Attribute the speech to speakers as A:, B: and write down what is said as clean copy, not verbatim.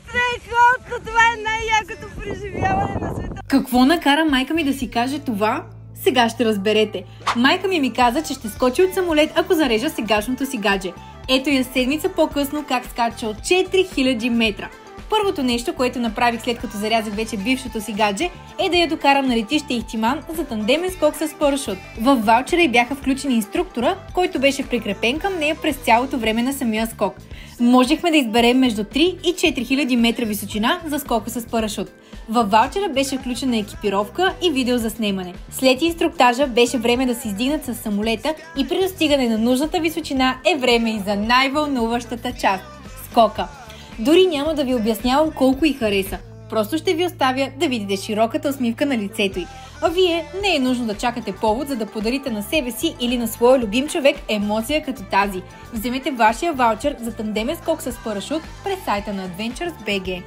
A: Страхотно! Това е най-якото преживяване на света!
B: Какво накара майка ми да си каже това? Сега ще разберете. Майка ми каза, че ще скочи от самолет, ако зарежа сегашното си гадже. Ето я седмица по-късно как скача от 4000 метра. Първото нещо, което направих след като зарязах вече бившото си гадже, е да я докарам на летище Ихтиман за тандемен скок с парашут. В ваучера й бяха включени инструктора, който беше прикрепен към нея през цялото време на самия скок. Можехме да изберем между 3 и 4000 метра височина за скока с парашут. Във ваучера беше включена екипировка и видео за снимане. След инструктажа беше време да се издигнат с самолета и при достигане на нужната височина е време и за най-вълнуващата част – скока. Дори няма да ви обяснявам колко й хареса. Просто ще ви оставя да видите широката усмивка на лицето й. А вие не е нужно да чакате повод, за да подарите на себе си или на своя любим човек емоция като тази. Вземете вашия ваучер за тандемен скок с парашут през сайта на Adventures.bg.